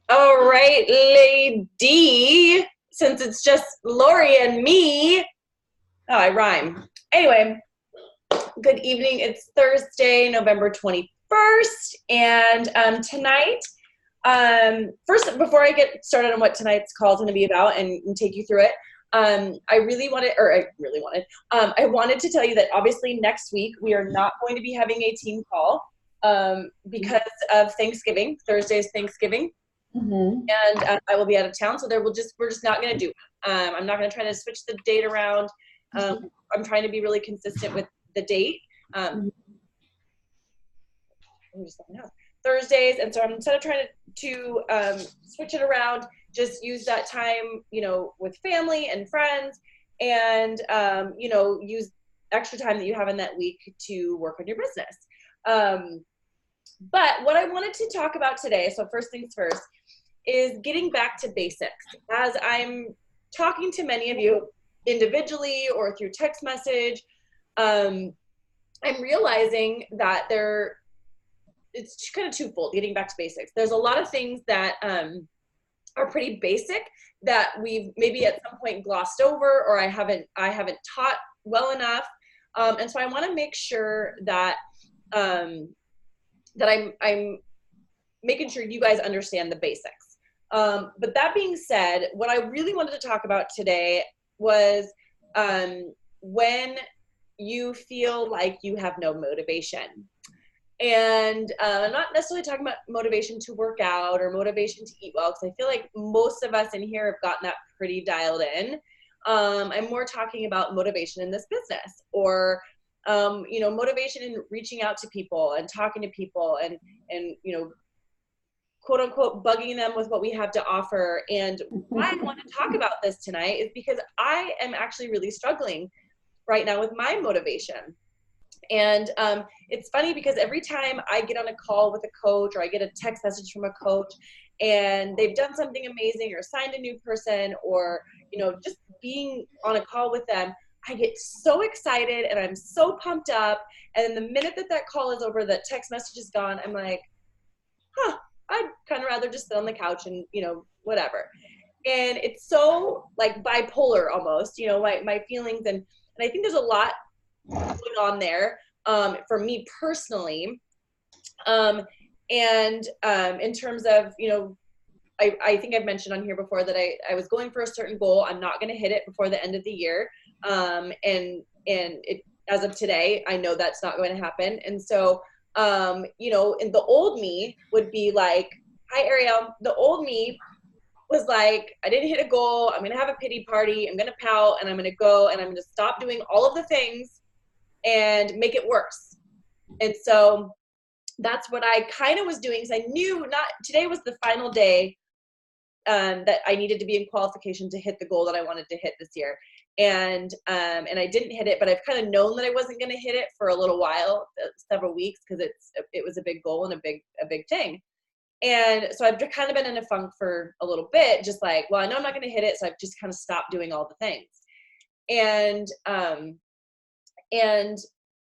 All right, lady. Since it's just Lori and me. Oh, I rhyme. Anyway, good evening. It's Thursday, November 21st. And tonight, first, before I get started on what tonight's call is going to be about and take you through it, I wanted to tell you that obviously next week we are not going to be having a team call because of Thanksgiving. Thursday is Thanksgiving. Mm-hmm. And I will be out of town, so we're just not going to do it. I'm not going to try to switch the date around. I'm trying to be really consistent with the date. Thursdays, and so I'm instead of trying to switch it around, just use that time, with family and friends, and use extra time that you have in that week to work on your business. But what I wanted to talk about today, so first things first, is getting back to basics. As I'm talking to many of you individually or through text message, I'm realizing that it's kind of twofold, getting back to basics. There's a lot of things that are pretty basic that we've maybe at some point glossed over, or I haven't taught well enough. And so I want to make sure that I'm making sure you guys understand the basics. But that being said, what I really wanted to talk about today was when you feel like you have no motivation. And I'm not necessarily talking about motivation to work out or motivation to eat well, because I feel like most of us in here have gotten that pretty dialed in. I'm more talking about motivation in this business, or motivation in reaching out to people and talking to people and quote unquote bugging them with what we have to offer. And why I want to talk about this tonight is because I am actually really struggling right now with my motivation. And it's funny because every time I get on a call with a coach, or I get a text message from a coach and they've done something amazing or signed a new person, or just being on a call with them, I get so excited and I'm so pumped up. And the minute that call is over, the text message is gone, I'm like, I'd kind of rather just sit on the couch and whatever. And it's so like bipolar almost, my feelings. And I think there's a lot going on there for me personally. And in terms of, I think I've mentioned on here before that I was going for a certain goal. I'm not going to hit it before the end of the year. And it, as of today, I know that's not going to happen. And so, and the old me would be like, hi, Ariel. The old me was like, I didn't hit a goal. I'm going to have a pity party. I'm going to pout, and I'm going to go and I'm going to stop doing all of the things and make it worse. And so that's what I kind of was doing, because I knew not today was the final day that I needed to be in qualification to hit the goal that I wanted to hit this year. And I didn't hit it, but I've kind of known that I wasn't going to hit it for a little while, several weeks, because it was a big goal and a big thing. And so I've kind of been in a funk for a little bit, just like, well, I know I'm not going to hit it, so I've just kind of stopped doing all the things. And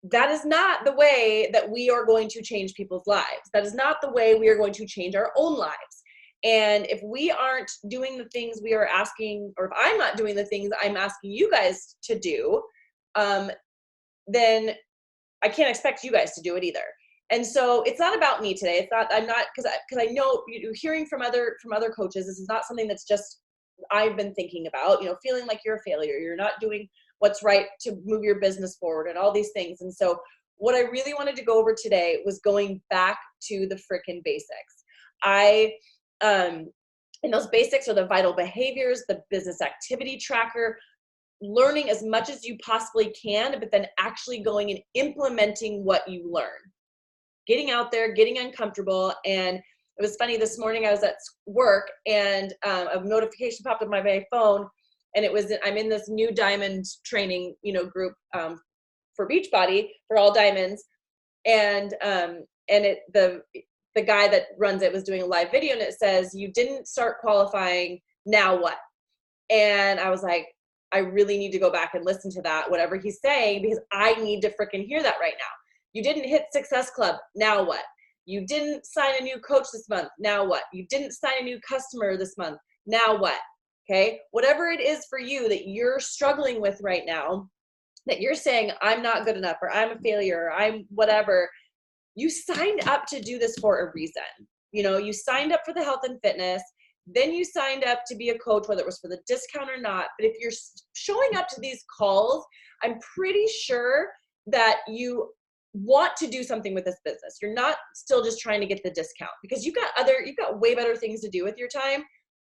that is not the way that we are going to change people's lives. That is not the way we are going to change our own lives. And if we aren't doing the things we are asking, or if I'm not doing the things I'm asking you guys to do, then I can't expect you guys to do it either. And so it's not about me today. I'm not, because I know, hearing from other coaches, this is not something that's just I've been thinking about, feeling like you're a failure, you're not doing what's right to move your business forward and all these things. And so what I really wanted to go over today was going back to the frickin' basics. And those basics are the vital behaviors, the business activity tracker, learning as much as you possibly can, but then actually going and implementing what you learn, getting out there, getting uncomfortable. And it was funny, this morning I was at work and a notification popped up on my phone, and it was, I'm in this new diamond training, group for Beachbody for all diamonds. And the guy that runs it was doing a live video, and it says, you didn't start qualifying, now what? And I was like, I really need to go back and listen to that, whatever he's saying, because I need to freaking hear that right now. You didn't hit Success Club, now what? You didn't sign a new coach this month. Now what? You didn't sign a new customer this month. Now what? Okay. Whatever it is for you that you're struggling with right now, that you're saying, I'm not good enough, or I'm a failure, or I'm whatever, you signed up to do this for a reason. You know, you signed up for the health and fitness, then you signed up to be a coach, whether it was for the discount or not. But if you're showing up to these calls, I'm pretty sure that you want to do something with this business. You're not still just trying to get the discount, because you've got way better things to do with your time.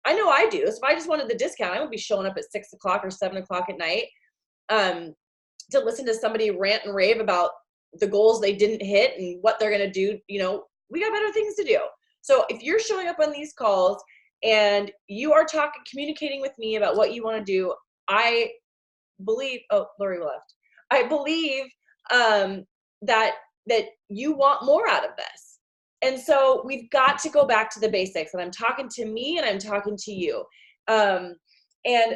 I know I do. So if I just wanted the discount, I would be showing up at 6 o'clock or 7 o'clock at night to listen to somebody rant and rave about the goals they didn't hit and what they're going to do. You know, we got better things to do. So if you're showing up on these calls and you are communicating with me about what you want to do, I believe, oh, Lori left. I believe that you want more out of this. And so we've got to go back to the basics. And I'm talking to me and I'm talking to you. And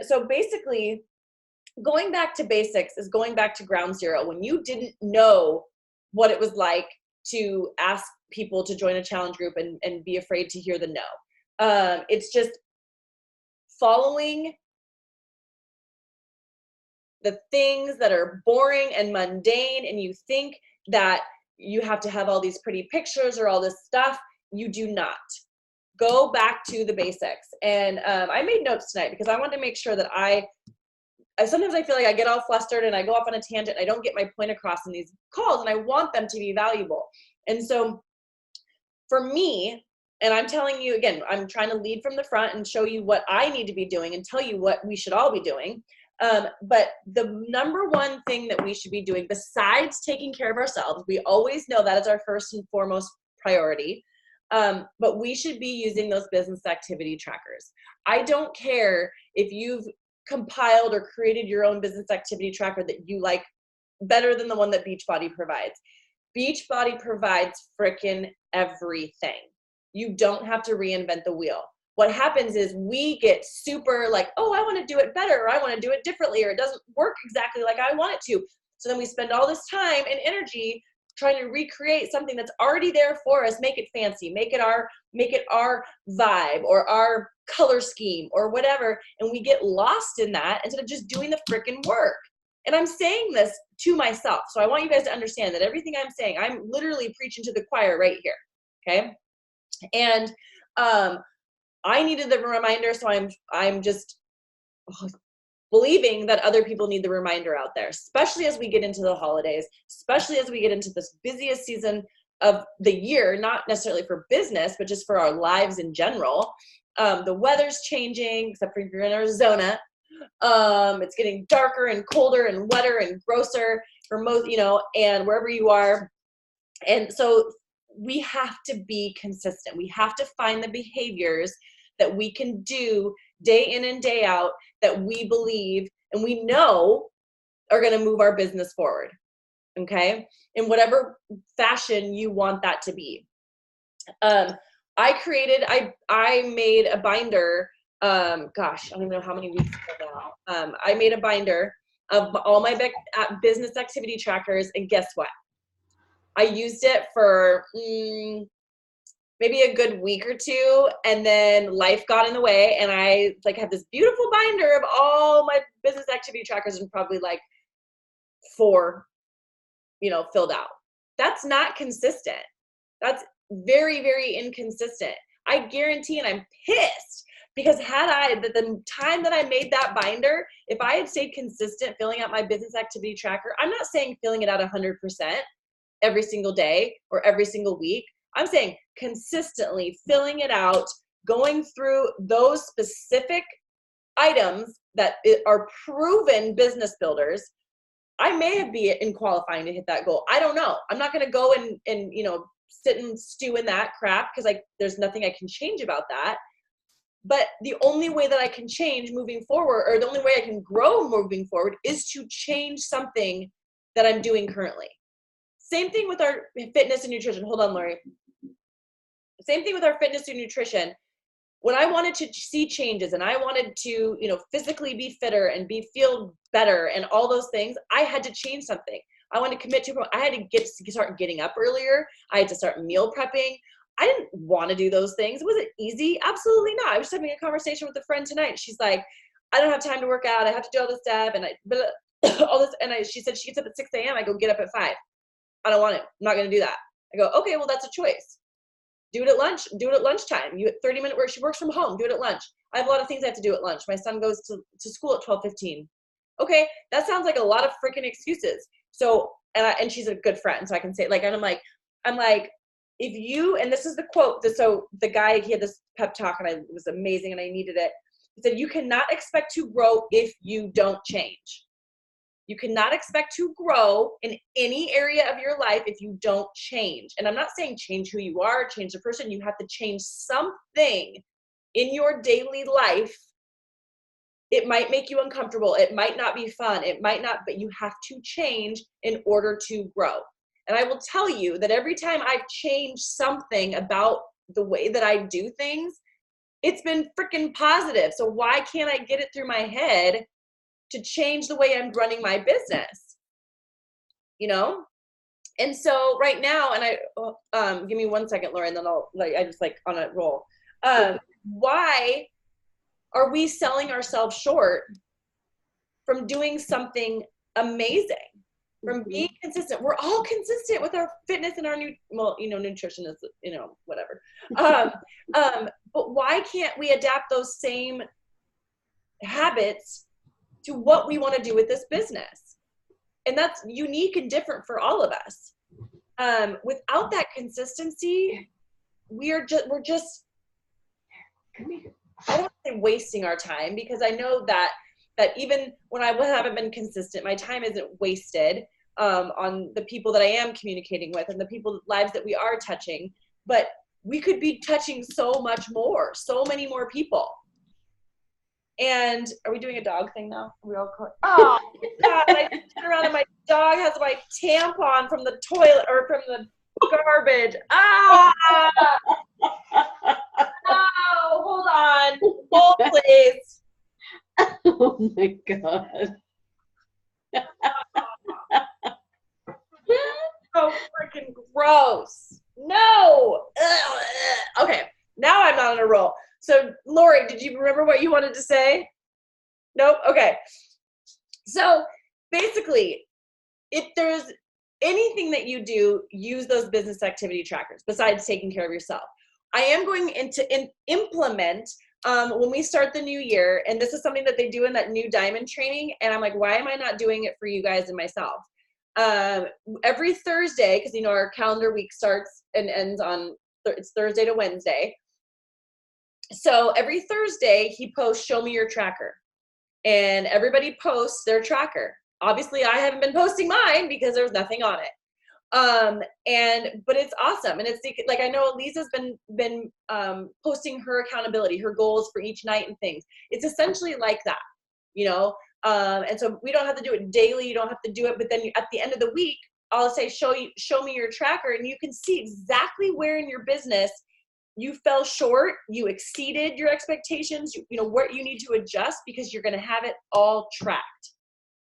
so basically, going back to basics is going back to ground zero. When you didn't know what it was like to ask people to join a challenge group and be afraid to hear the no. It's just following the things that are boring and mundane, and you think that you have to have all these pretty pictures or all this stuff. You do not. Go back to the basics. And I made notes tonight because I wanted to make sure that sometimes I feel like I get all flustered and I go off on a tangent. I don't get my point across in these calls, and I want them to be valuable. And so for me, and I'm telling you again, I'm trying to lead from the front and show you what I need to be doing and tell you what we should all be doing. But the number one thing that we should be doing, besides taking care of ourselves, we always know that is our first and foremost priority. But we should be using those business activity trackers. I don't care if you've compiled or created your own business activity tracker that you like better than the one that Beachbody provides. Beachbody provides frickin' everything. You don't have to reinvent the wheel. What happens is we get super like, oh, I want to do it better, or I want to do it differently, or it doesn't work exactly like I want it to. So then we spend all this time and energy trying to recreate something that's already there for us, make it fancy, make it our vibe or our color scheme or whatever. And we get lost in that instead of just doing the frickin' work. And I'm saying this to myself. So I want you guys to understand that everything I'm saying, I'm literally preaching to the choir right here. Okay. And, I needed the reminder. So I'm just believing that other people need the reminder out there, especially as we get into the holidays, especially as we get into this busiest season of the year, not necessarily for business, but just for our lives in general. The weather's changing, except for if you're in Arizona. It's getting darker and colder and wetter and grosser for most, and wherever you are. And so we have to be consistent. We have to find the behaviors that we can do day in and day out that we believe and we know are going to move our business forward. Okay. In whatever fashion you want that to be. I made a binder. Gosh, I don't even know how many weeks ago now. I made a binder of all my business activity trackers. And guess what? I used it for maybe a good week or two, and then life got in the way, and I have this beautiful binder of all my business activity trackers and probably like 4, filled out. That's not consistent. That's very, very inconsistent. I guarantee, and I'm pissed because had the time that I made that binder, if I had stayed consistent filling out my business activity tracker, I'm not saying filling it out 100% every single day or every single week. I'm saying consistently filling it out, going through those specific items that are proven business builders. I may be in qualifying to hit that goal. I don't know. I'm not going to go and sit and stew in that crap because there's nothing I can change about that. But the only way that I can change moving forward, or the only way I can grow moving forward, is to change something that I'm doing currently. Same thing with our fitness and nutrition. Hold on, Lori. Same thing with our fitness and nutrition. When I wanted to see changes and I wanted to, physically be fitter and feel better and all those things, I had to change something. I wanted to commit to, I had to start getting up earlier. I had to start meal prepping. I didn't want to do those things. Was it easy? Absolutely not. I was just having a conversation with a friend tonight. She's like, I don't have time to work out. I have to do all this stuff. And all this. And she said she gets up at 6 a.m. I go, get up at 5. I don't want to. I'm not going to do that. I go, okay, well, that's a choice. Do it at lunch. Do it at lunchtime. You 30-minute work. She works from home. Do it at lunch. I have a lot of things I have to do at lunch. My son goes to school at 12:15. Okay, that sounds like a lot of freaking excuses. So, and she's a good friend, so I can say it. Like, and I'm like, if you, and this is the quote. So the guy, he had this pep talk, and it was amazing, and I needed it. He said, "You cannot expect to grow if you don't change. You cannot expect to grow in any area of your life if you don't change." And I'm not saying change who you are, change the person. You have to change something in your daily life. It might make you uncomfortable. It might not be fun. It might not, but you have to change in order to grow. And I will tell you that every time I've changed something about the way that I do things, it's been freaking positive. So why can't I get it through my head to change the way I'm running my business? You know? And so right now, and give me 1 second, Lauren, then I just like on a roll. Why are we selling ourselves short from doing something amazing, from being consistent? We're all consistent with our fitness and our nutrition is, whatever. But why can't we adapt those same habits to what we want to do with this business? And that's unique and different for all of us. Without that consistency, we're just I don't want to say wasting our time, because I know that even when I haven't been consistent, my time isn't wasted on the people that I am communicating with and the people's lives that we are touching. But we could be touching so much more, so many more people. And are we doing a dog thing now? Are we all caught? Oh, God, I turn around and my dog has my tampon from the toilet or from the garbage. Oh, hold on. Hold, please. Oh my God. So freaking gross. No. Okay, now I'm not on a roll. So, Lori, did you remember what you wanted to say? Nope. Okay. So basically, if there's anything that you do, use those business activity trackers besides taking care of yourself. I am going to implement when we start the new year, and this is something that they do in that new diamond training, and I'm like, why am I not doing it for you guys and myself? Every Thursday, because our calendar week starts and ends on it's Thursday to Wednesday. So every Thursday he posts show me your tracker, and everybody posts their tracker. Obviously I haven't been posting mine because there's nothing on it. But it's awesome. And it's like, I know Lisa's been posting her accountability, her goals for each night and things. It's essentially like that, and so we don't have to do it daily. You don't have to do it, but then at the end of the week, I'll say, show me your tracker, and you can see exactly where in your business you fell short, you exceeded your expectations, what you need to adjust, because you're going to have it all tracked.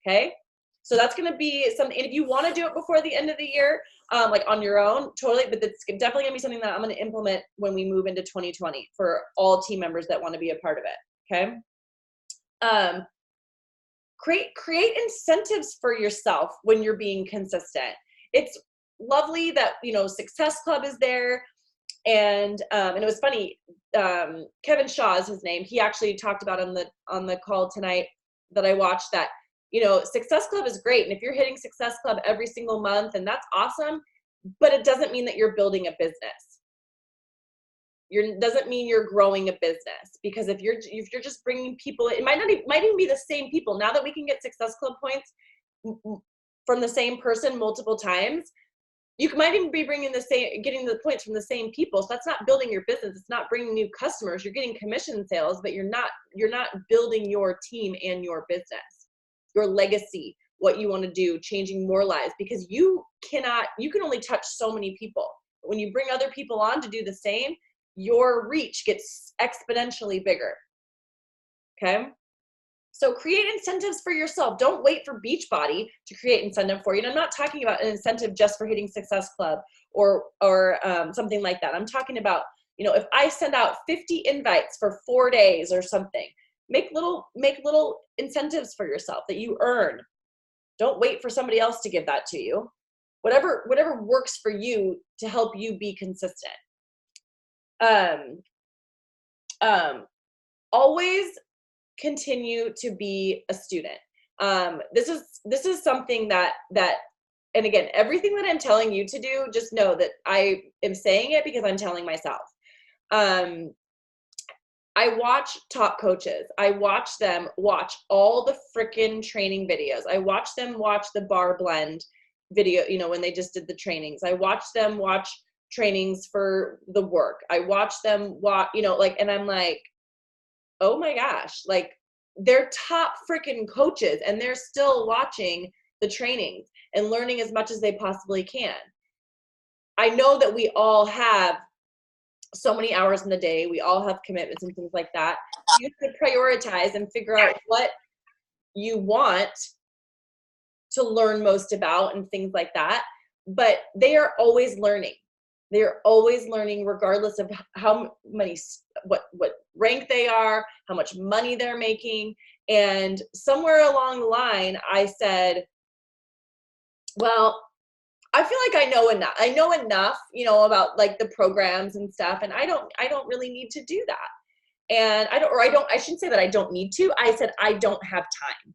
Okay. So that's going to be something. And if you want to do it before the end of the year, like on your own, totally. But it's definitely going to be something that I'm going to implement when we move into 2020 for all team members that want to be a part of it. Okay. Create incentives for yourself when you're being consistent. It's lovely that, Success Club is there. And it was funny. Kevin Shaw is his name. He actually talked about on the call tonight that I watched that, Success Club is great. And if you're hitting Success Club every single month, and that's awesome, but it doesn't mean that you're building a business. Doesn't mean you're growing a business, because if you're just bringing people, it might even be the same people. Now that we can get Success Club points from the same person multiple times, you might even be getting the points from the same people. So that's not building your business. It's not bringing new customers. You're getting commission sales, but you're not building your team and your business, your legacy, what you want to do, changing more lives, because you can only touch so many people. But when you bring other people on to do the same, your reach gets exponentially bigger. Okay. So create incentives for yourself. Don't wait for Beachbody to create incentive for you. And I'm not talking about an incentive just for hitting Success Club or something like that. I'm talking about, you know, if I send out 50 invites for 4 days or something, make little incentives for yourself that you earn. Don't wait for somebody else to give that to you. Whatever works for you to help you be consistent. Always continue to be a student. This is something that, and again, everything that I'm telling you to do, just know that I am saying it because I'm telling myself. I watch top coaches. I watch them watch all the freaking training videos. I watch them watch the bar blend video, you know, when they just did the trainings. I watch them watch trainings for the work. I watch them watch, you know, like, and I'm like, oh my gosh, like they're top freaking coaches and they're still watching the trainings and learning as much as they possibly can. I know that we all have so many hours in the day. We all have commitments and things like that. You could prioritize and figure out what you want to learn most about and things like that. But they are always learning. They're always learning regardless of how many, what rank they are, how much money they're making. And somewhere along the line, I said, well, I feel like I know enough. I know enough, you know, about like the programs and stuff. And I don't really need to do that. And I shouldn't say that I don't need to. I said, I don't have time.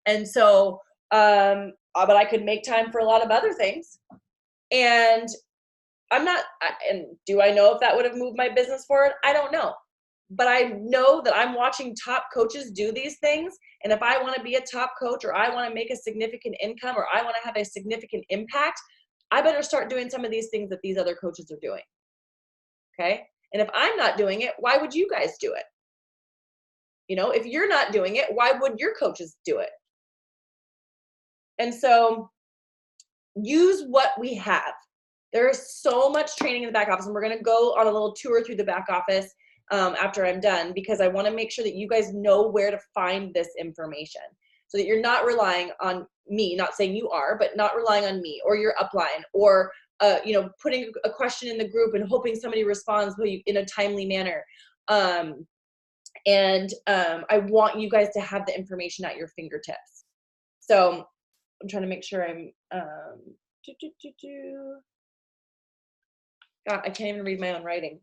And so, but I could make time for a lot of other things. And and do I know if that would have moved my business forward? I don't know. But I know that I'm watching top coaches do these things. And if I want to be a top coach, or I want to make a significant income, or I want to have a significant impact, I better start doing some of these things that these other coaches are doing. Okay. And if I'm not doing it, why would you guys do it? You know, if you're not doing it, why would your coaches do it? And so use what we have. There is so much training in the back office, and we're going to go on a little tour through the back office after I'm done, because I want to make sure that you guys know where to find this information so that you're not relying on me, not saying you are, but not relying on me or your upline, or you know, putting a question in the group and hoping somebody responds in a timely manner. I want you guys to have the information at your fingertips. So I'm trying to make sure I'm God, I can't even read my own writing.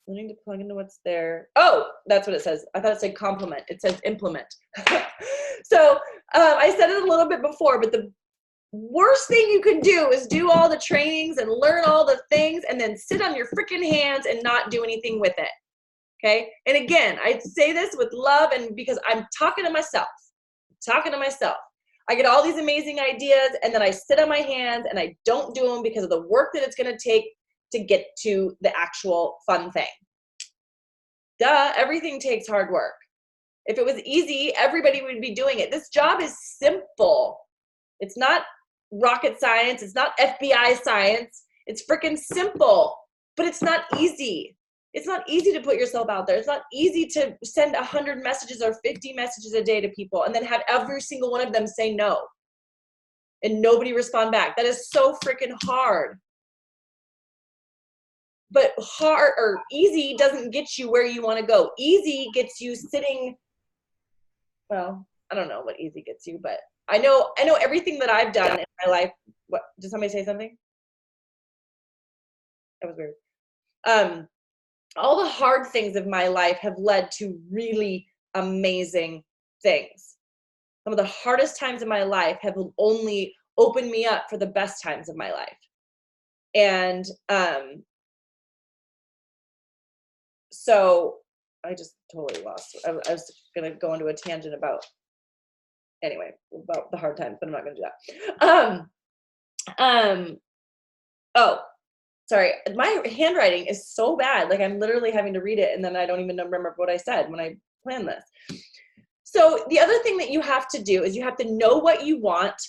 Learning to plug into what's there. Oh, that's what it says. I thought it said complement. It says implement. So I said it a little bit before, but the worst thing you can do is do all the trainings and learn all the things and then sit on your freaking hands and not do anything with it. Okay. And again, I say this with love, and because I'm talking to myself. I get all these amazing ideas, and then I sit on my hands and I don't do them because of the work that it's going to take to get to the actual fun thing. Duh, everything takes hard work. If it was easy, everybody would be doing it. This job is simple. It's not rocket science. It's not FBI science. It's freaking simple, but it's not easy. It's not easy to put yourself out there. It's not easy to send 100 messages or 50 messages a day to people and then have every single one of them say no and nobody respond back. That is so freaking hard. But hard or easy doesn't get you where you want to go. Easy gets you sitting. Well, I don't know what easy gets you, but I know everything that I've done in my life. What, did somebody say something? That was weird. All the hard things of my life have led to really amazing things. Some of the hardest times in my life have only opened me up for the best times of my life. And so I just totally lost. I was going to go into a tangent about the hard times, but I'm not going to do that. Oh, sorry. My handwriting is so bad. Like I'm literally having to read it, and then I don't even remember what I said when I planned this. So the other thing that you have to do is you have to know what you want,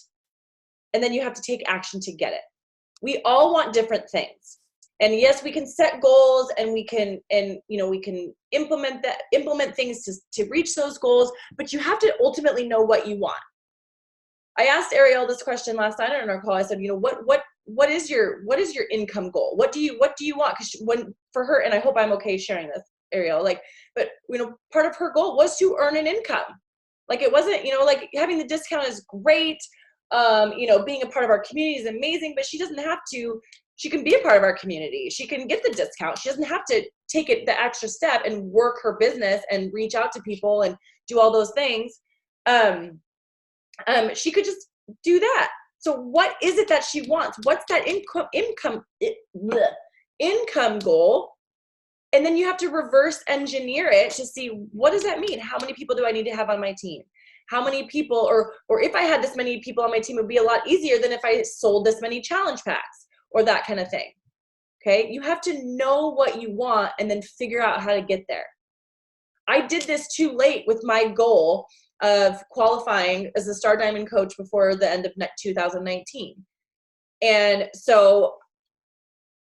and then you have to take action to get it. We all want different things. And yes, we can set goals and we can implement things to reach those goals, but you have to ultimately know what you want. I asked Ariel this question last night on our call. I said, what is your income goal? What do you want? Because for her, and I hope I'm okay sharing this, Ariel, but part of her goal was to earn an income. Like, it wasn't, like, having the discount is great. Being a part of our community is amazing, but she doesn't have to. She can be a part of our community. She can get the discount. She doesn't have to take it the extra step and work her business and reach out to people and do all those things. She could just do that. So what is it that she wants? What's that income goal? And then you have to reverse engineer it to see, what does that mean? How many people do I need to have on my team? How many people, or if I had this many people on my team, it would be a lot easier than if I sold this many challenge packs or that kind of thing. Okay. You have to know what you want and then figure out how to get there. I did this too late with my goal of qualifying as a Star Diamond coach before the end of 2019. And so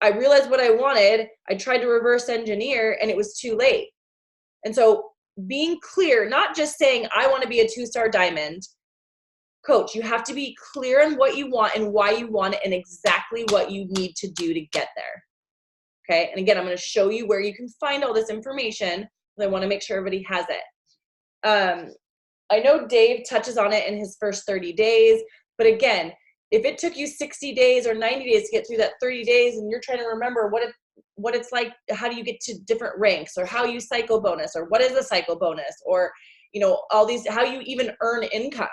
I realized what I wanted. I tried to reverse engineer and it was too late. And so being clear, not just saying, I want to be a 2-star diamond coach, you have to be clear on what you want and why you want it and exactly what you need to do to get there. Okay. And again, I'm going to show you where you can find all this information. I want to make sure everybody has it. I know Dave touches on it in his first 30 days, but again, if it took you 60 days or 90 days to get through that 30 days and you're trying to remember what it's like, how do you get to different ranks, or how you cycle bonus, or what is a cycle bonus, or all these, how you even earn income,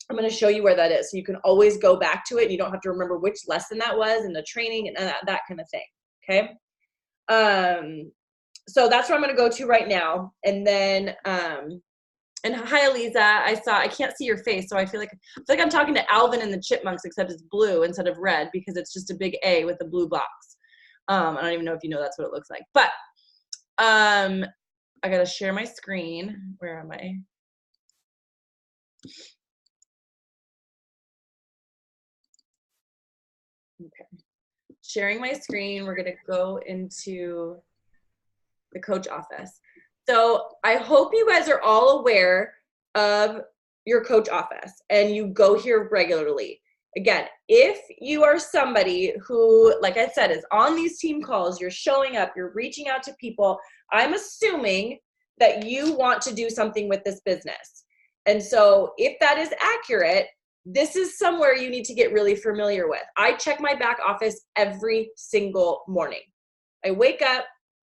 I'm going to show you where that is. So you can always go back to it and you don't have to remember which lesson that was in the training and that kind of thing. Okay. So that's where I'm going to go to right now. And then, and hi, Eliza. I can't see your face, so I feel like I'm talking to Alvin and the Chipmunks, except it's blue instead of red because it's just a big A with a blue box. I don't even know if you know that's what it looks like. But I gotta share my screen. Where am I? Okay. Sharing my screen. We're gonna go into the coach office. So I hope you guys are all aware of your coach office and you go here regularly. Again, if you are somebody who, like I said, is on these team calls, you're showing up, you're reaching out to people, I'm assuming that you want to do something with this business. And so if that is accurate, this is somewhere you need to get really familiar with. I check my back office every single morning. I wake up,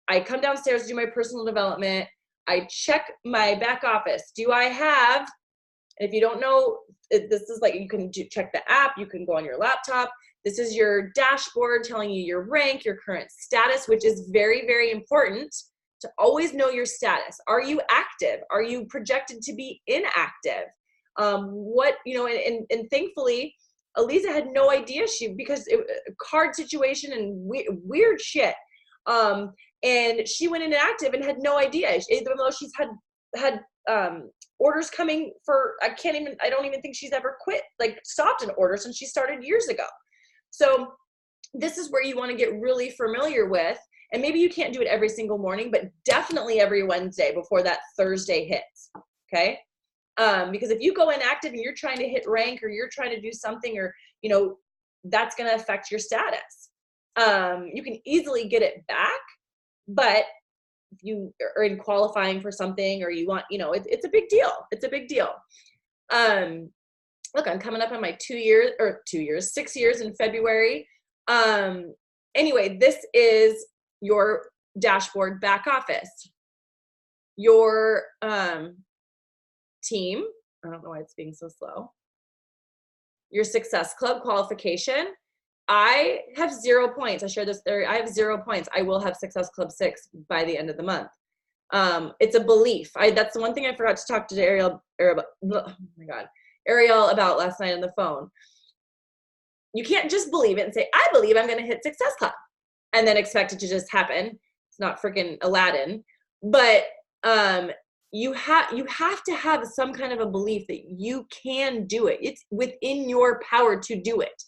I come downstairs to do my personal development. I check my back office. Do I have, and if you don't know, this is like, you can check the app, you can go on your laptop. This is your dashboard telling you your rank, your current status, which is very, very important to always know your status. Are you active? Are you projected to be inactive? And thankfully, Eliza had no idea because card situation and weird shit. And she went inactive and had no idea, even though she's had orders coming for, I don't even think she's ever stopped an order since she started years ago. So this is where you want to get really familiar with, and maybe you can't do it every single morning, but definitely every Wednesday before that Thursday hits. Okay. Because if you go inactive and you're trying to hit rank, or you're trying to do something, or, that's going to affect your status. You can easily get it back, but if you are in qualifying for something, or you want, it's a big deal. It's a big deal. Look, I'm coming up on my 6 years in February. Anyway, this is your dashboard back office. Your team, I don't know why it's being so slow. Your Success Club qualification. I have 0 points. I share this theory. I have 0 points. I will have Success Club 6 by the end of the month. It's a belief. That's the one thing I forgot to talk to Ariel about last night on the phone. You can't just believe it and say, I believe I'm going to hit Success Club, and then expect it to just happen. It's not freaking Aladdin. But you have to have some kind of a belief that you can do it. It's within your power to do it.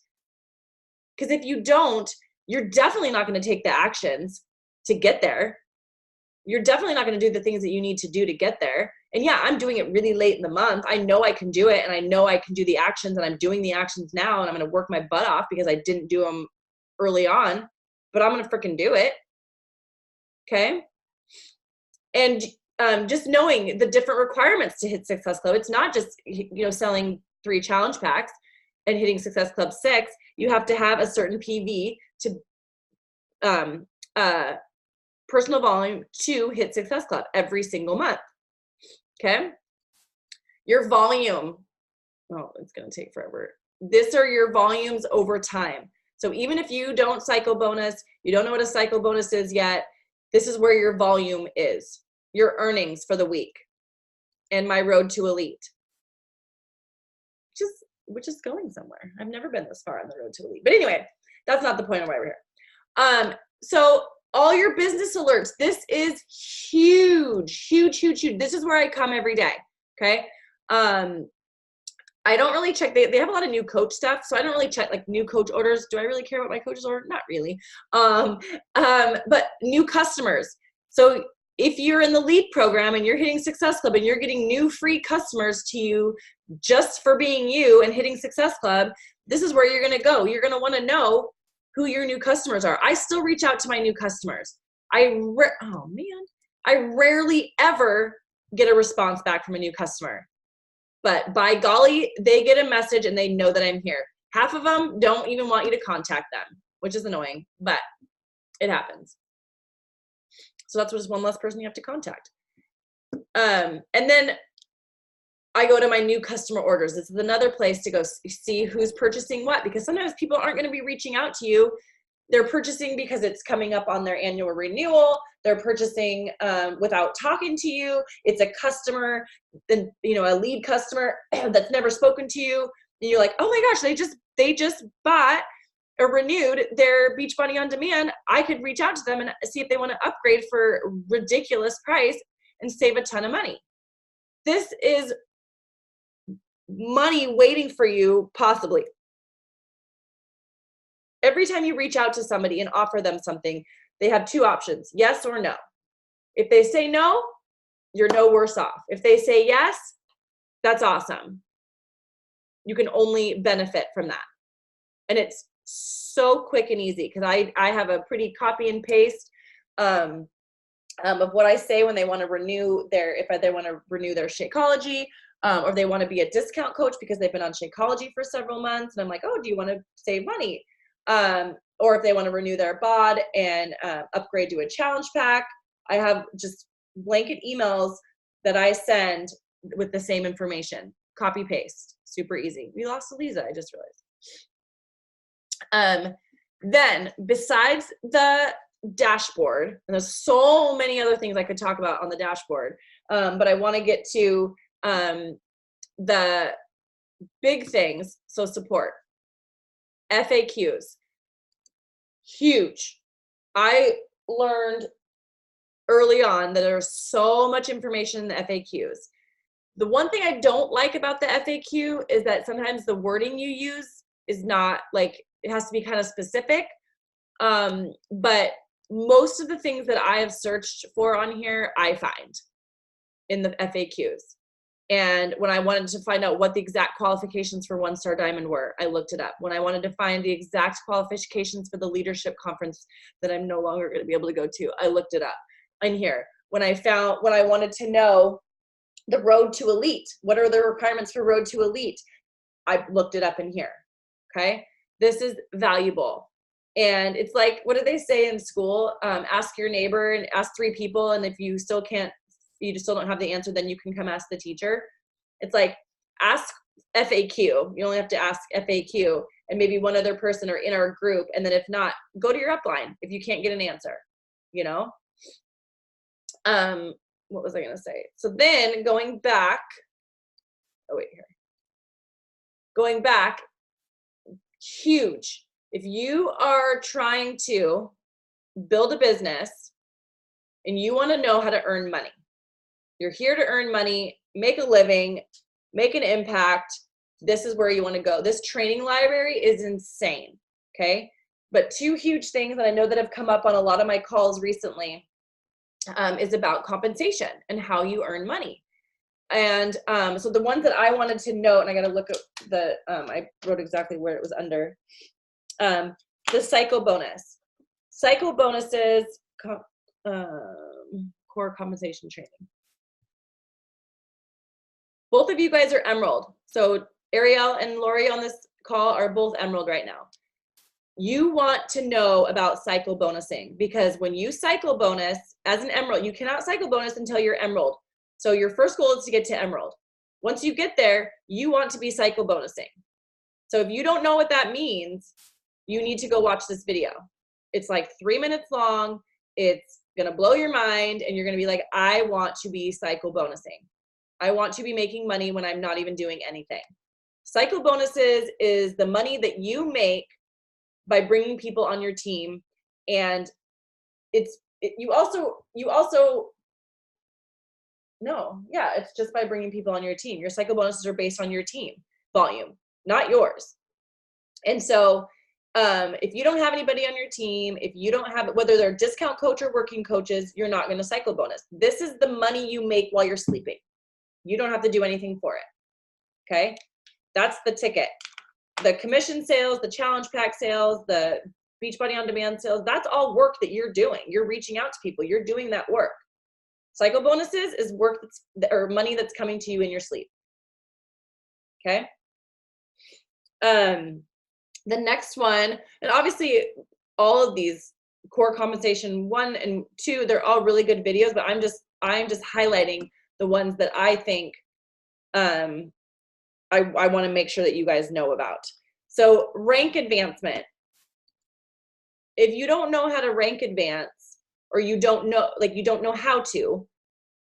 Because if you don't, you're definitely not going to take the actions to get there. You're definitely not going to do the things that you need to do to get there. And yeah, I'm doing it really late in the month. I know I can do it, and I know I can do the actions, and I'm doing the actions now, and I'm going to work my butt off because I didn't do them early on, but I'm going to freaking do it. Okay. And just knowing the different requirements to hit Success Club. It's not just, selling 3 challenge packs and hitting Success Club 6. You have to have a certain PV to personal volume to hit Success Club every single month. Okay. Your volume. Oh, it's going to take forever. These are your volumes over time. So even if you don't cycle bonus, you don't know what a cycle bonus is yet, this is where your volume is, your earnings for the week, and my road to elite. Which is going somewhere. I've never been this far on the road to elite. But anyway, that's not the point of why we're here. So all your business alerts, this is huge, huge, huge, huge. This is where I come every day. Okay. I don't really check. They have a lot of new coach stuff, so I don't really check like new coach orders. Do I really care about my coaches order? Not really. But new customers. So if you're in the lead program and you're hitting Success Club and you're getting new free customers to you just for being you and hitting Success Club, this is where you're going to go. You're going to want to know who your new customers are. I still reach out to my new customers. I rarely ever get a response back from a new customer. But by golly, they get a message and they know that I'm here. Half of them don't even want you to contact them, which is annoying, but it happens. So that's just one less person you have to contact. And then I go to my new customer orders. This is another place to go see who's purchasing what, because sometimes people aren't going to be reaching out to you. They're purchasing because it's coming up on their annual renewal. They're purchasing without talking to you. It's a customer, a lead customer that's never spoken to you. And you're like, oh my gosh, they just bought or renewed their Beachbody On Demand. I could reach out to them and see if they want to upgrade for a ridiculous price and save a ton of money. This is money waiting for you, possibly. Every time you reach out to somebody and offer them something, they have 2 options, yes or no. If they say no, you're no worse off. If they say yes, that's awesome. You can only benefit from that. And it's so quick and easy because I have a pretty copy and paste of what I say when they want to renew their Shakeology, or they want to be a discount coach because they've been on Shakeology for several months. And I'm like, oh, do you want to save money? Or if they want to renew their bod and upgrade to a challenge pack. I have just blanket emails that I send with the same information. Copy paste. Super easy. We lost Eliza, I just realized. Then besides the dashboard, and there's so many other things I could talk about on the dashboard, but I want to get to the big things. So support. FAQs. Huge. I learned early on that there's so much information in the FAQs. The one thing I don't like about the FAQ is that sometimes the wording you use is not like, it has to be kind of specific. But most of the things that I have searched for on here, I find in the FAQs. And when I wanted to find out what the exact qualifications for One Star Diamond were, I looked it up. When I wanted to find the exact qualifications for the leadership conference that I'm no longer going to be able to go to, I looked it up in here. When I wanted to know the road to elite, what are the requirements for road to elite, I looked it up in here. Okay. This is valuable. And it's like, what do they say in school? Ask your neighbor and ask 3 people. And if you still don't have the answer, then you can come ask the teacher. It's like, ask FAQ. You only have to ask FAQ and maybe one other person or in our group. And then if not, go to your upline if you can't get an answer, what was I going to say? So then going back, huge. If you are trying to build a business and you want to know how to earn money, you're here to earn money, make a living, make an impact, this is where you want to go. This training library is insane, okay? But two huge things that I know that have come up on a lot of my calls recently is about compensation and how you earn money. And so the ones that I wanted to note, and I got to look at the, I wrote exactly where it was under, the cycle bonus. Cycle bonuses, core compensation training. Both of you guys are Emerald. So Ariel and Lori on this call are both Emerald right now. You want to know about cycle bonusing, because when you cycle bonus as an Emerald, you cannot cycle bonus until you're Emerald. So your first goal is to get to Emerald. Once you get there, you want to be cycle bonusing. So if you don't know what that means, you need to go watch this video. It's like 3 minutes long. It's going to blow your mind, and you're going to be like, I want to be cycle bonusing. I want to be making money when I'm not even doing anything. Cycle bonuses is the money that you make by bringing people on your team. And it's just by bringing people on your team. Your cycle bonuses are based on your team volume, not yours. And so if you don't have anybody on your team, if you don't have, whether they're a discount coach or working coaches, you're not going to cycle bonus. This is the money you make while you're sleeping. You don't have to do anything for it. Okay. That's the ticket. The commission sales, the challenge pack sales, the Beachbody on Demand sales, that's all work that you're doing. You're reaching out to people. You're doing that work. Cycle bonuses is work or money that's coming to you in your sleep. Okay. The next one, and obviously all of these core compensation 1 and 2, they're all really good videos, but I'm just highlighting the ones that I think I want to make sure that you guys know about. So rank advancement. If you don't know how to rank advance, or you don't know how to,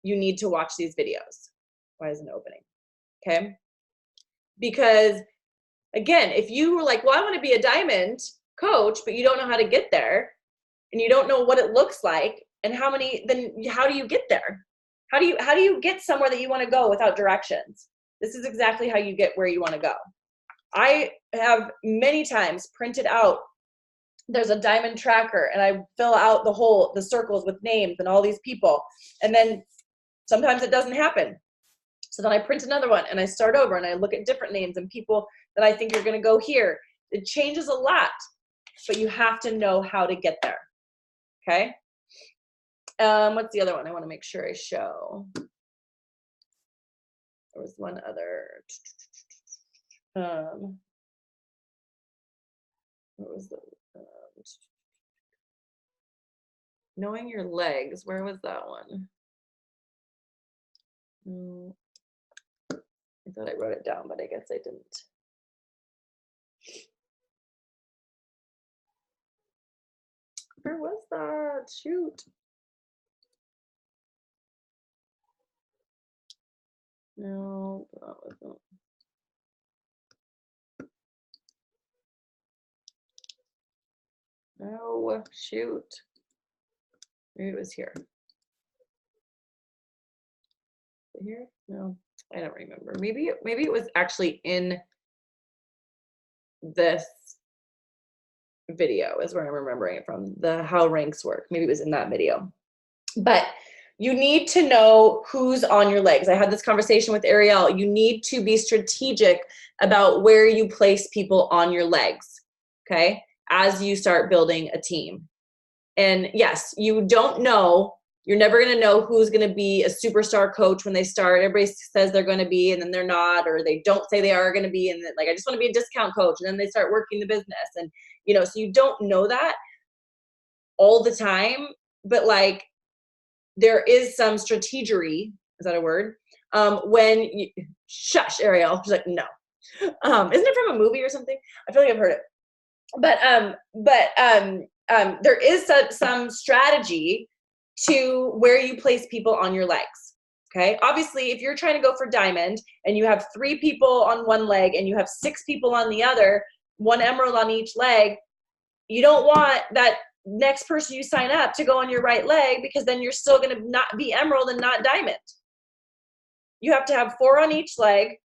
you need to watch these videos. Why isn't it opening? Okay. Because again, if you were like, well, I want to be a diamond coach, but you don't know how to get there, and you don't know what it looks like, and then how do you get there? How do you get somewhere that you want to go without directions? This is exactly how you get where you want to go. I have many times printed out, there's a diamond tracker, and I fill out the circles with names and all these people. And then sometimes it doesn't happen. So then I print another one and I start over and I look at different names and people that I think are going to go here. It changes a lot, but you have to know how to get there. Okay. What's the other one I want to make sure I show? There was one other. What was the knowing your legs? Where was that one? I thought I wrote it down, but I guess I didn't. Where was that? Shoot. No, that wasn't. Oh, shoot. Maybe it was here. Here? No, I don't remember. Maybe it was actually in this video is where I'm remembering it from, the how ranks work. Maybe it was in that video. But you need to know who's on your legs. I had this conversation with Ariel. You need to be strategic about where you place people on your legs, okay, as you start building a team. And yes, you don't know. You're never going to know who's going to be a superstar coach when they start. Everybody says they're going to be, and then they're not, or they don't say they are going to be. And then, like, I just want to be a discount coach. And then they start working the business. And, so you don't know that all the time, but like there is some strategery. Is that a word? When you, shush, Ariel. She's like, no. Isn't it from a movie or something? I feel like I've heard it. But there is some strategy to where you place people on your legs. Okay. Obviously, if you're trying to go for diamond and you have 3 people on one leg and you have 6 people on the other, 1 emerald on each leg, you don't want that next person you sign up to go on your right leg, because then you're still going to not be emerald and not diamond. You have to have 4 on each leg,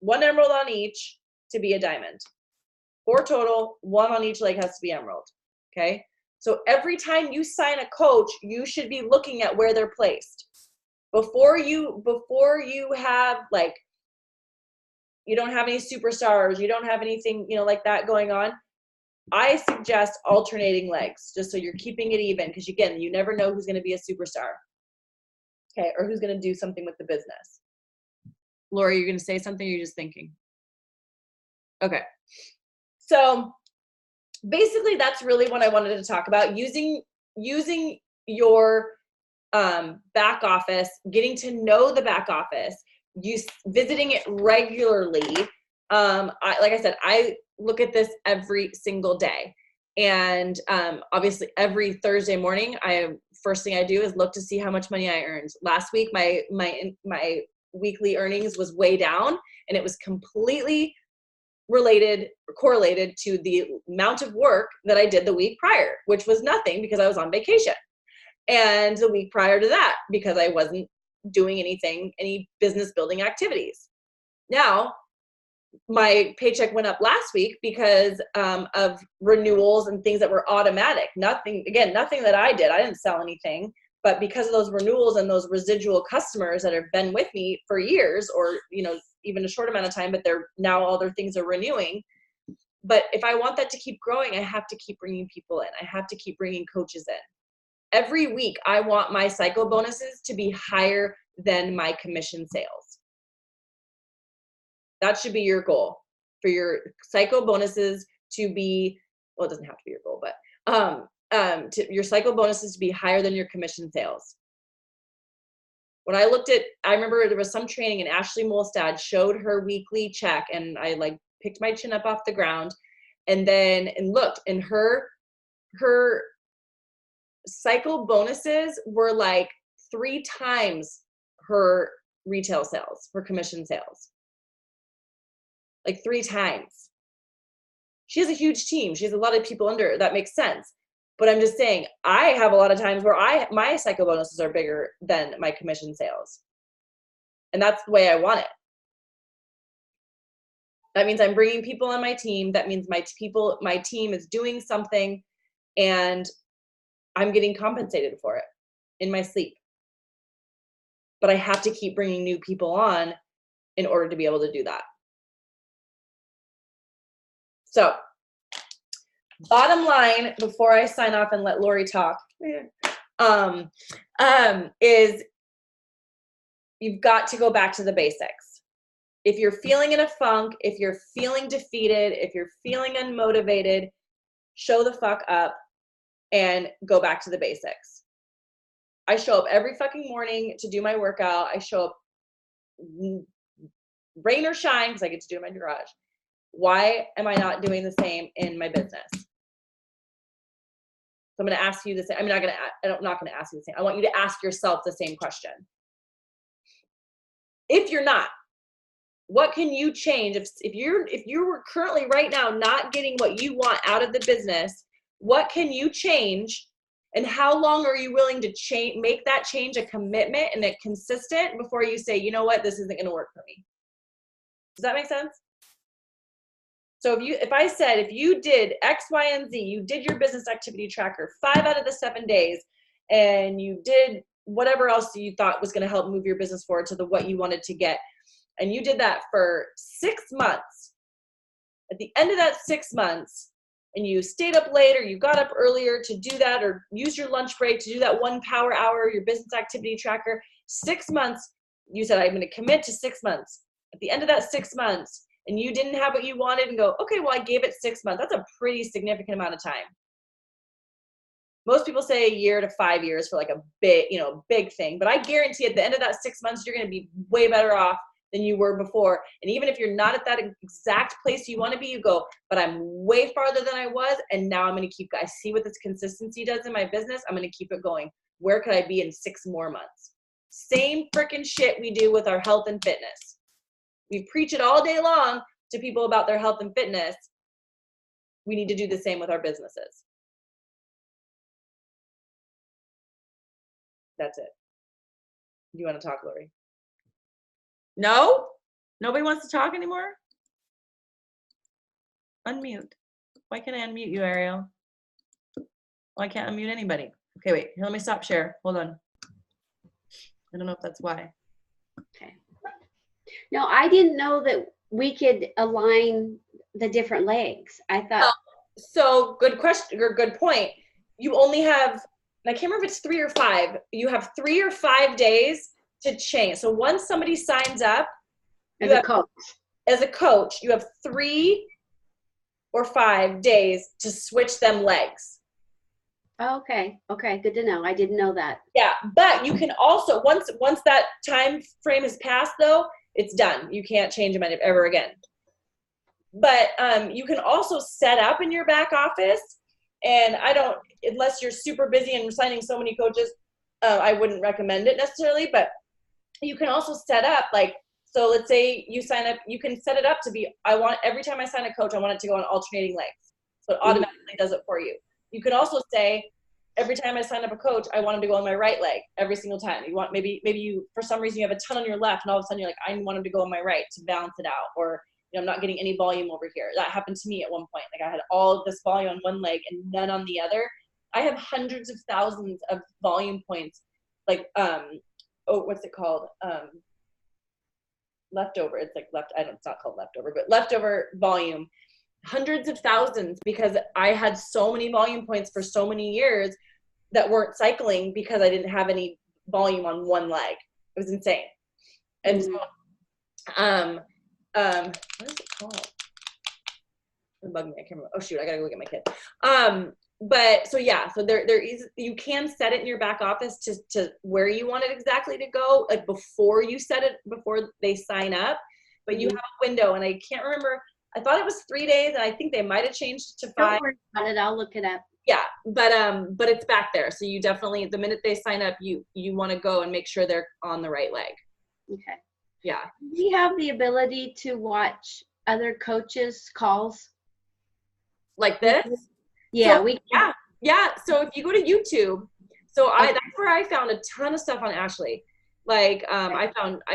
1 emerald on each to be a diamond. 4 total, 1 on each leg has to be emerald. Okay. So every time you sign a coach, you should be looking at where they're placed. Before you have like, you don't have any superstars, you don't have anything, like that going on, I suggest alternating legs just so you're keeping it even, because again, you never know who's going to be a superstar. Okay, or who's going to do something with the business. Lori, you're going to say something, or you're just thinking? Okay. So basically that's really what I wanted to talk about, using your back office, getting to know the back office, visiting it regularly. Like I said, I look at this every single day. And obviously every Thursday morning, first thing I do is look to see how much money I earned. Last week, my weekly earnings was way down, and it was completely correlated to the amount of work that I did the week prior, which was nothing because I was on vacation. And the week prior to that, because I wasn't doing any business building activities. Now, my paycheck went up last week because of renewals and things that were automatic. Nothing that I did. I didn't sell anything, but because of those renewals and those residual customers that have been with me for years, or, even a short amount of time, but they're now all their things are renewing. But if I want that to keep growing, I have to keep bringing people in. I have to keep bringing coaches in. Every week, I want my cycle bonuses to be higher than my commission sales. That should be your goal, for your cycle bonuses to be, well, it doesn't have to be your goal, but your cycle bonuses to be higher than your commission sales. When I remember there was some training and Ashley Molstad showed her weekly check, and I picked my chin up off the ground and looked, and her cycle bonuses were 3 times her retail sales, her commission sales. 3 times. She has a huge team. She has a lot of people under her. That makes sense. But I'm just saying, I have a lot of times where my cycle bonuses are bigger than my commission sales. And that's the way I want it. That means I'm bringing people on my team. That means my team is doing something, and I'm getting compensated for it in my sleep. But I have to keep bringing new people on in order to be able to do that. So, bottom line, before I sign off and let Lori talk, is you've got to go back to the basics. If you're feeling in a funk, if you're feeling defeated, if you're feeling unmotivated, show the fuck up and go back to the basics. I show up every fucking morning to do my workout. I show up rain or shine, because I get to do it in my garage. Why am I not doing the same in my business? So I'm going to ask you the same. I'm not going to ask you the same. I want you to ask yourself the same question. If you're not, what can you change? If you were currently right now not getting what you want out of the business, what can you change? And how long are you willing to make that change a commitment and a consistent before you say, you know what, this isn't going to work for me? Does that make sense? So if I said, if you did X, Y, and Z, you did your business activity tracker 5 out of the 7 days, and you did whatever else you thought was going to help move your business forward to what you wanted to get, and you did that for 6 months, at the end of that 6 months, and you stayed up late, or you got up earlier to do that, or use your lunch break to do that 1 power hour, your business activity tracker, 6 months, you said, I'm going to commit to 6 months. At the end of that 6 months, and you didn't have what you wanted, and go, okay, well, I gave it 6 months. That's a pretty significant amount of time. Most people say a year to 5 years for a big thing. But I guarantee at the end of that 6 months, you're going to be way better off than you were before. And even if you're not at that exact place you want to be, you go, but I'm way farther than I was. And now I'm going to I see what this consistency does in my business. I'm going to keep it going. Where could I be in 6 more months? Same freaking shit we do with our health and fitness. We preach it all day long to people about their health and fitness. We need to do the same with our businesses. That's it. Do you want to talk, Lori? No? Nobody wants to talk anymore? Unmute. Why can't I unmute you, Ariel? Why can't I unmute anybody? Okay, wait. Here, let me stop share. Hold on. I don't know if that's why. Okay. No, I didn't know that we could align the different legs. I thought. So good question or good point. You only have, I can't remember if it's 3 or 5. You have 3 or 5 days to change. So once somebody signs up, As a coach. As a coach, you have 3 or 5 days to switch them legs. Oh, okay. Okay. Good to know. I didn't know that. Yeah, but you can also once that time frame has passed, though, it's done. You can't change them ever again. But you can also set up in your back office, and I don't, unless you're super busy and signing so many coaches, I wouldn't recommend it necessarily. But you can also set up, like, so let's say you sign up, you can set it up to be, every time I sign a coach, I want it to go on alternating legs. So it automatically does it for you. You can also say, every time I sign up a coach, I want him to go on my right leg every single time. You want, maybe you, for some reason, you have a ton on your left, and all of a sudden you're like, I want him to go on my right to balance it out. Or, you know, I'm not getting any volume over here. That happened to me at one point. Like, I had all of this volume on one leg and none on the other. I have hundreds of thousands of volume points. Like, what's it called? Leftover. It's like it's not called leftover, but leftover volume. Hundreds of thousands, because I had so many volume points for so many years that weren't cycling because I didn't have any volume on one leg. It was insane. And so, what is it called? It bugged me. I can't remember. Oh shoot, I gotta go get my kid. But so yeah, so there is, you can set it in your back office to where you want it exactly to go, like before you set it, before they sign up. But you have a window, and I can't remember. I thought it was 3 days, and I think they might have changed it to 5. Don't worry about it. I'll look it up. Yeah, but it's back there. So you definitely, the minute they sign up, you want to go and make sure they're on the right leg. Okay. Yeah. Do you have the ability to watch other coaches' calls? Like this? Yeah, so, we can. Yeah. So if you go to YouTube, so that's where I found a ton of stuff on Ashley. Like I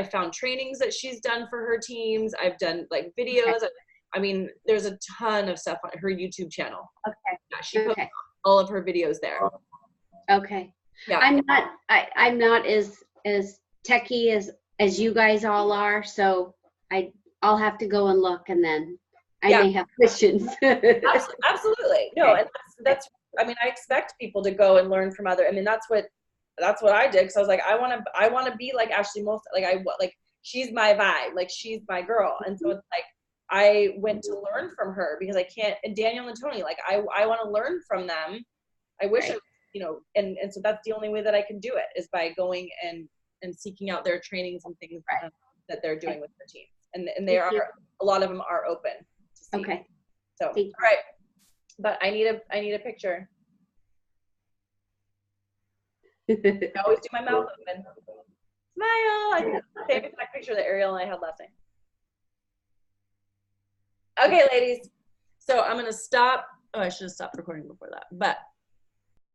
found trainings that she's done for her teams. I've done like videos. Okay. I mean, there's a ton of stuff on her YouTube channel. Okay. Yeah, she posts all of her videos there. Okay. Yeah. I'm not as techie as you guys all are, so I'll have to go and look, and then I may have questions. Absolutely. No, and that's I mean, I expect people to go and learn from other. I mean, that's what I did. So I was like, I want to be like Ashley Most. Like she's my vibe. Like she's my girl. And so it's like I went to learn from her because I can't. And Daniel and Tony, like I want to learn from them. I wish I, you know, and so that's the only way that I can do it is by going and seeking out their trainings and things that they're doing with their teams. And they are, a lot of them are open to see. Okay. So, all right. But I need a picture. I always do my mouth open. Smile. I think that's the same exact picture that Ariel and I had last night. Okay, ladies. So I'm going to stop. Oh, I should have stopped recording before that. But